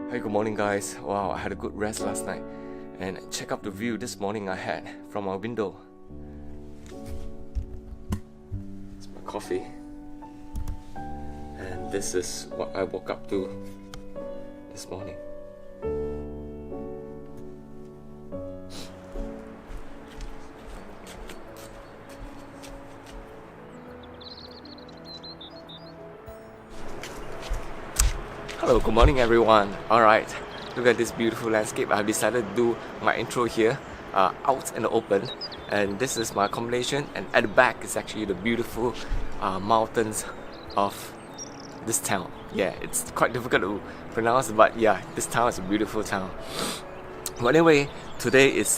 Hey, good morning guys. Wow, I had a good rest last night. And check out the view this morning I had from our window. It's my coffee. And this is what I woke up to this morning. Hello, good morning everyone. Alright, look at this beautiful landscape. I've decided to do my intro here out in the open, and this is my accommodation, and at the back is actually the beautiful mountains of this town. Yeah, it's quite difficult to pronounce, but yeah, this town is a beautiful town. But anyway, today is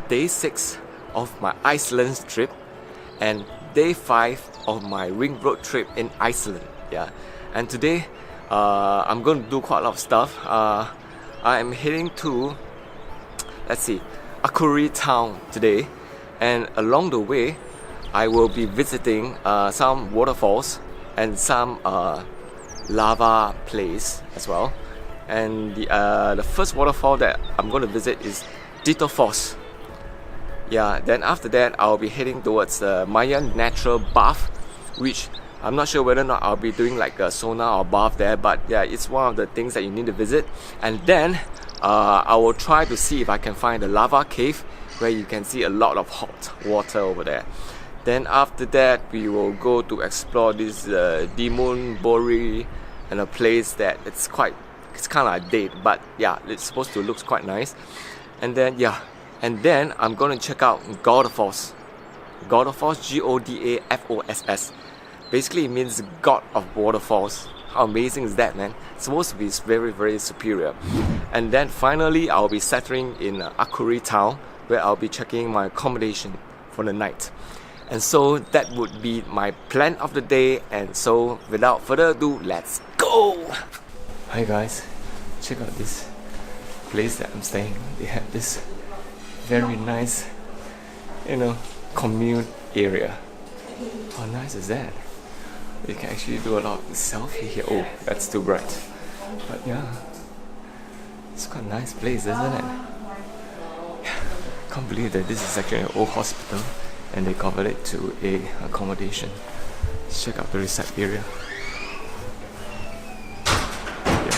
day 6 of my Iceland trip and day 5 of my Ring Road trip in Iceland. Yeah, and today I'm going to do quite a lot of stuff. I'm heading to, Akureyri town today, and along the way I will be visiting some waterfalls and some lava place as well. And the first waterfall that I'm going to visit is Dettifoss. Yeah, then after that I'll be heading towards the Mývatn Natural Bath, which I'm not sure whether or not I'll be doing like a sauna or bath there, but yeah, it's one of the things that you need to visit. And then I will try to see if I can find a lava cave where you can see a lot of hot water over there. Then after that we will go to explore this Dimmuborgir, and a place that it's kind of like dead, but yeah, it's supposed to look quite nice. And then I'm going to check out Godafoss. Godafoss, G-O-D-A-F-O-S-S. Basically, it means God of Waterfalls. How amazing is that, man? It's supposed to be very, very superior. And then finally, I'll be settling in Akureyri town, where I'll be checking my accommodation for the night. And so that would be my plan of the day. And so without further ado, let's go! Hi guys, check out this place that I'm staying. They have this very nice, commune area. How nice is that? You can actually do a lot of selfie here. Oh, that's too bright. But yeah, it's quite a nice place, isn't it? Yeah, can't believe that this is actually an old hospital and they converted it to a accommodation. Let's check out the reception area. Yeah,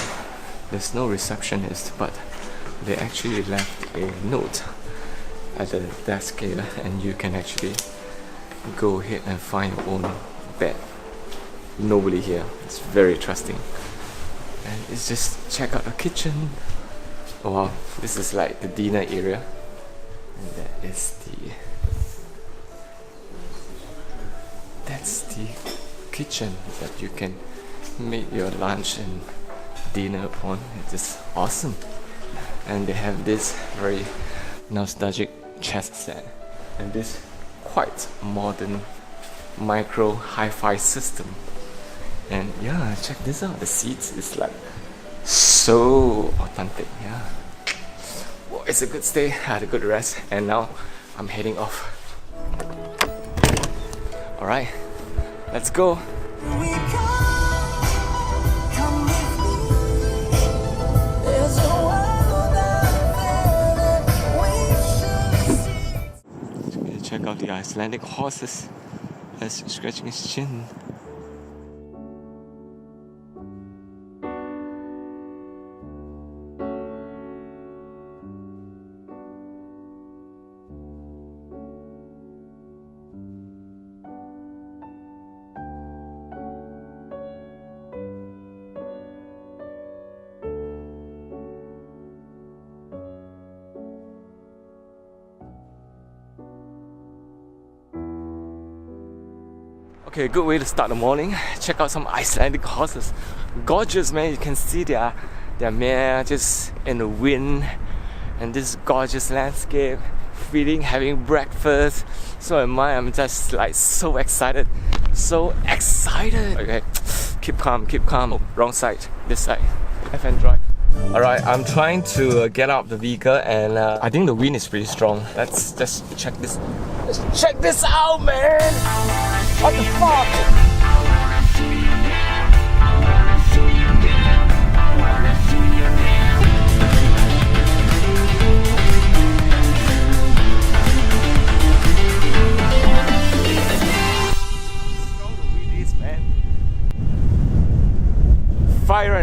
there's no receptionist, but they actually left a note at the desk here, and you can actually go ahead and find your own bed. Nobody here. It's very trusting. And it's just check out the kitchen. Oh wow, this is like the dinner area, and that's the kitchen that you can make your lunch and dinner upon. It's just awesome. And they have this very nostalgic chest set and this quite modern micro hi-fi system. And yeah, check this out. The seats is like so authentic. Yeah, well, it's a good stay. I had a good rest, and now I'm heading off. Alright, let's go. Check out the Icelandic horses. That's scratching his chin. Okay, good way to start the morning. Check out some Icelandic horses. Gorgeous, man. You can see their mare just in the wind, and this gorgeous landscape, feeding, having breakfast. So am I. I'm just like so excited. Okay, keep calm. Oh, wrong side. This side. Left hand drive. Alright, I'm trying to get out of the vehicle, and I think the wind is pretty strong. Let's just check this. Let's check this out, man! What the fuck?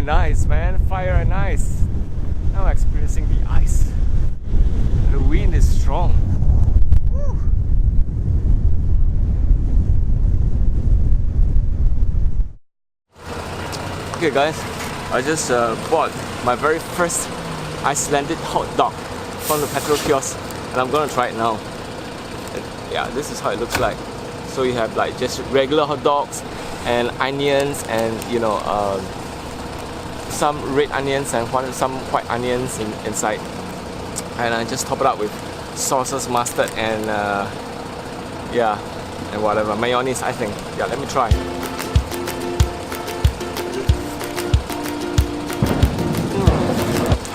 and ice, man. Fire and ice. Now I'm experiencing the ice. The wind is strong. Woo. Okay guys, I just bought my very first Icelandic hot dog from the petrol kiosk, and I'm gonna try it now. And yeah, this is how it looks like. So you have like just regular hot dogs and onions, and you know some red onions and some white onions inside, and I just top it up with sauces, mustard, and yeah, and whatever mayonnaise. I think. Yeah, let me try.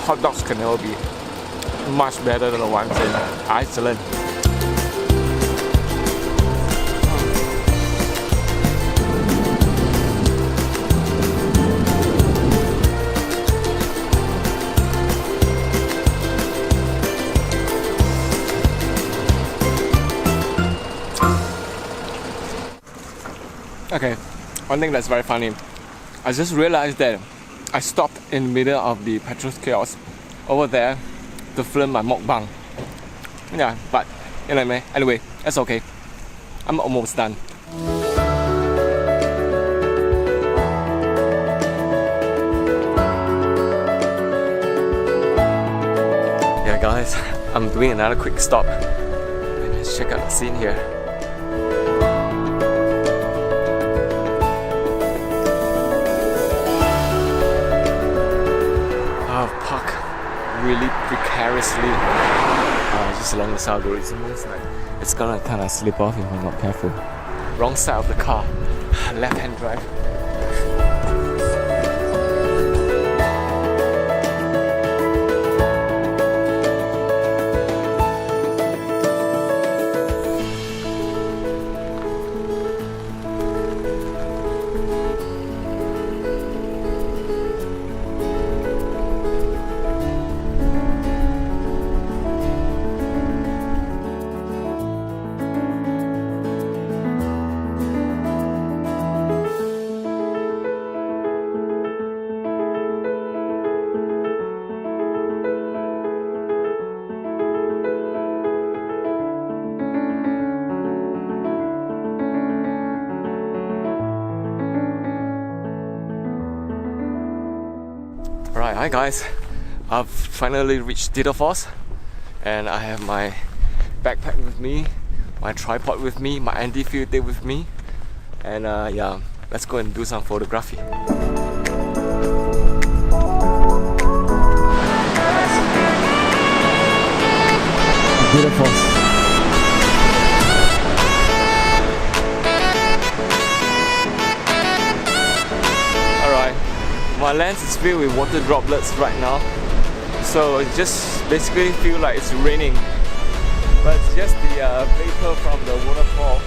Hot dogs can never be much better than the ones in Iceland. Okay, one thing that's very funny, I just realized that I stopped in the middle of the petrol kiosk over there to film my mukbang. Yeah, but you know what I mean? Anyway, that's okay. I'm almost done. Yeah guys, I'm doing another quick stop. Let's check out the scene here. Really precariously just along the side of the road. It's gonna kind of slip off if I'm not careful. Wrong side of the car, left hand drive. Alright, hi guys. I've finally reached Godafoss, and I have my backpack with me, my tripod with me, my anti-filter with me, and yeah, let's go and do some photography. Godafoss. My lens is filled with water droplets right now, so it just basically feels like it's raining, but it's just the vapor from the waterfall.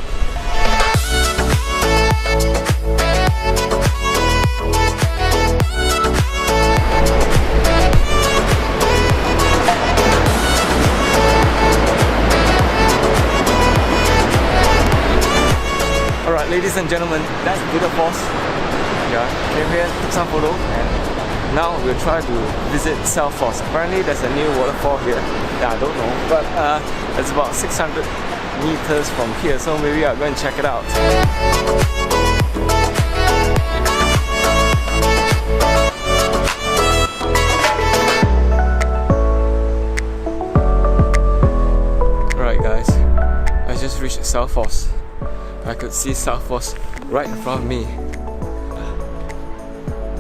Alright, ladies and gentlemen, that's Godafoss. Yeah, came here, took some photos, and now we'll try to visit SadPuppyMusic. Apparently there's a new waterfall here. Yeah, I don't know, but it's about 600 meters from here, so maybe I'll go and check it out. Alright guys, I just reached SadPuppyMusic. I could see SadPuppyMusic right in front of me.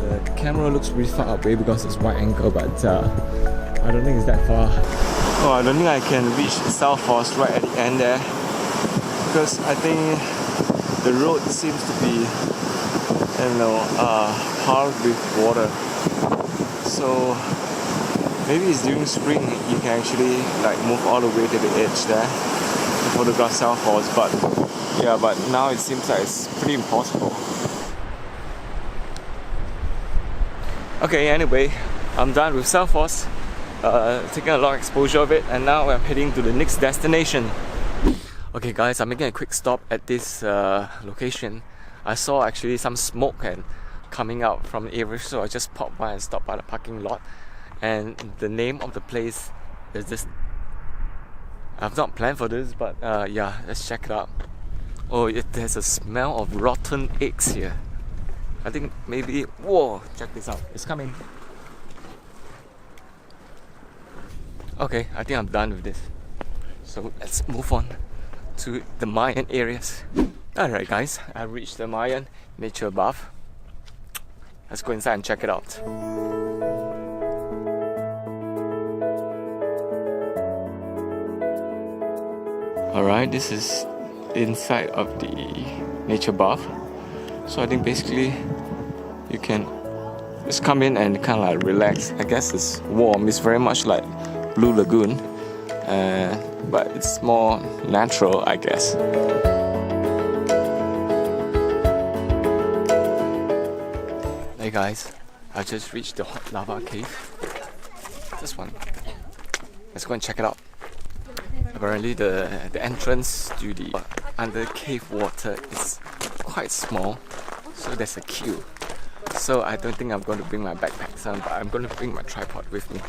The camera looks pretty far away because it's wide angle, but I don't think it's that far. Oh, I don't think I can reach SadPuppyMusic right at the end there, because I think the road seems to be, you know, hard with water. So maybe it's during spring you can actually like move all the way to the edge there to photograph SadPuppyMusic, but yeah, but now it seems like it's pretty impossible. Okay, anyway, I'm done with SadPuppyMusic, taking a lot of exposure of it, and now I'm heading to the next destination. Okay guys, I'm making a quick stop at this location. I saw actually some smoke and coming out from the area, so I just popped by and stopped by the parking lot. And the name of the place is this. I've not planned for this, but yeah, let's check it out. Oh, there's a smell of rotten eggs here. I think maybe... Whoa, check this out. It's coming. Okay, I think I'm done with this. So let's move on to the Mayan areas. Alright guys, I reached the Mayan Nature Bath. Let's go inside and check it out. Alright, this is inside of the nature bath. So I think basically you can just come in and kind of like relax. I guess it's warm. It's very much like Blue Lagoon, but it's more natural, I guess. Hey guys, I just reached the hot lava cave. This one. Let's go and check it out. Apparently the entrance to the under cave water is quite small, so there's a queue. So I don't think I'm going to bring my backpacks on, but I'm going to bring my tripod with me.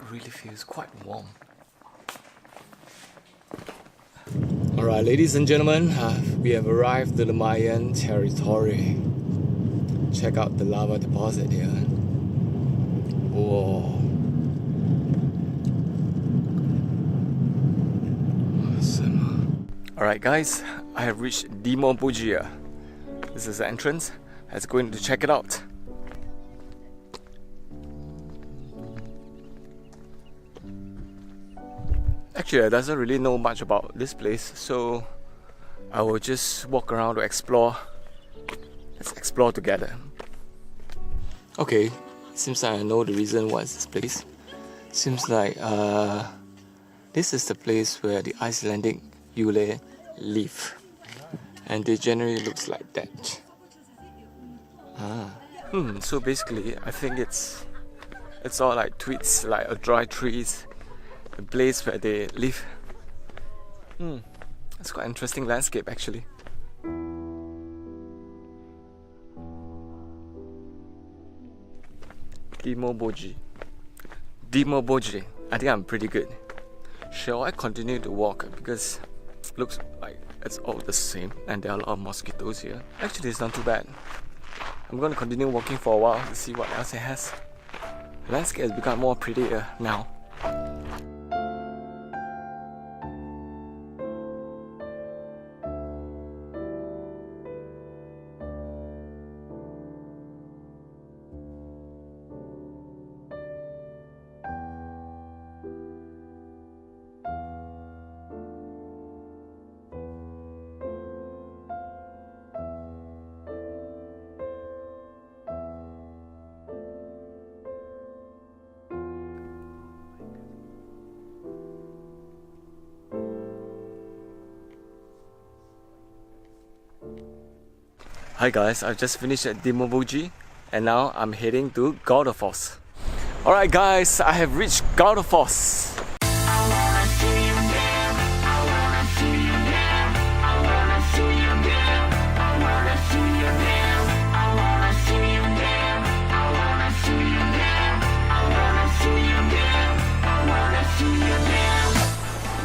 Really feels quite warm. Alright, ladies and gentlemen, we have arrived to the Mayan territory. Check out the lava deposit here. Whoa. Awesome. Alright guys, I have reached Dimmuborgir. This is the entrance. Let's go in to check it out. Actually, I doesn't really know much about this place, so I will just walk around to explore. Let's explore together. Okay, seems like I know the reason why it's this place. Seems like this is the place where the Icelandic Yule live, and they generally looks like that. So basically, I think it's all like twigs, like a dry trees. The place where they live. It's quite an interesting landscape actually. Dimmuborgir. I think I'm pretty good. Shall I continue to walk? Because it looks like it's all the same and there are a lot of mosquitoes here. Actually, it's not too bad. I'm going to continue walking for a while to see what else it has. The landscape has become more prettier now. Hi guys, I've just finished at Dimmuborgir and now I'm heading to Godafoss. Alright guys, I have reached Godafoss.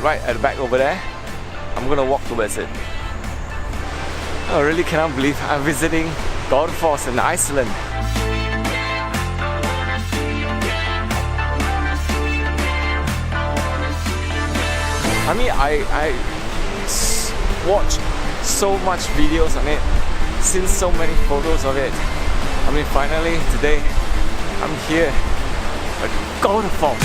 Right at the back over there, I'm gonna walk towards it. I really cannot believe I'm visiting Godafoss in Iceland. I mean, I watched so much videos on it, seen so many photos of it. I mean, finally today I'm here at Godafoss.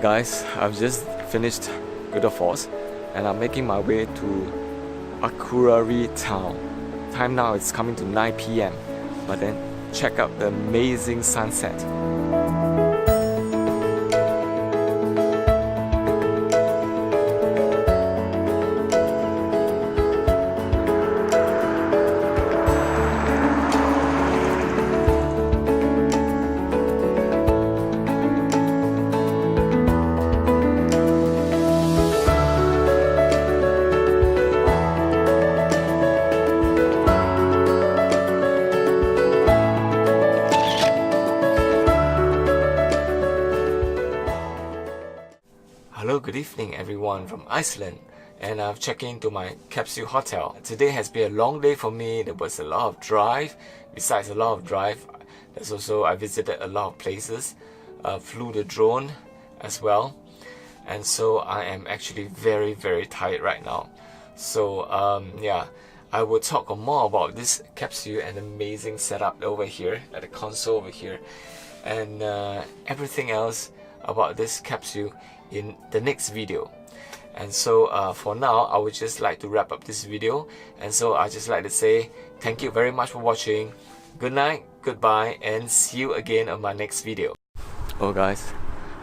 guys, I've just finished Godafoss and I'm making my way to Akureyri town. Time now it's coming to 9 p.m. But then check out the amazing sunset. Hello, good evening everyone from Iceland, and I've checked into my capsule hotel. Today has been a long day for me. There was a lot of drive. Besides a lot of drive, there's also I visited a lot of places, flew the drone as well, and so I am actually very tired right now. So yeah, I will talk more about this capsule and amazing setup over here at the console over here, and everything else about this capsule in the next video. And so for now, I would just like to wrap up this video, and so I just like to say thank you very much for watching. Good night, goodbye, and see you again on my next video. Oh guys,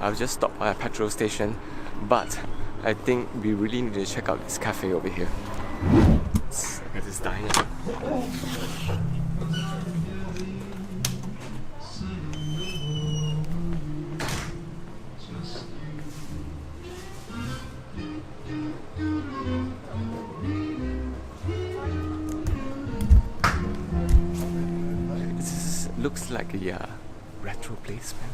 I've just stopped by a petrol station, but I think we really need to check out this cafe over here. Look at this diner. Looks like a retro place, man.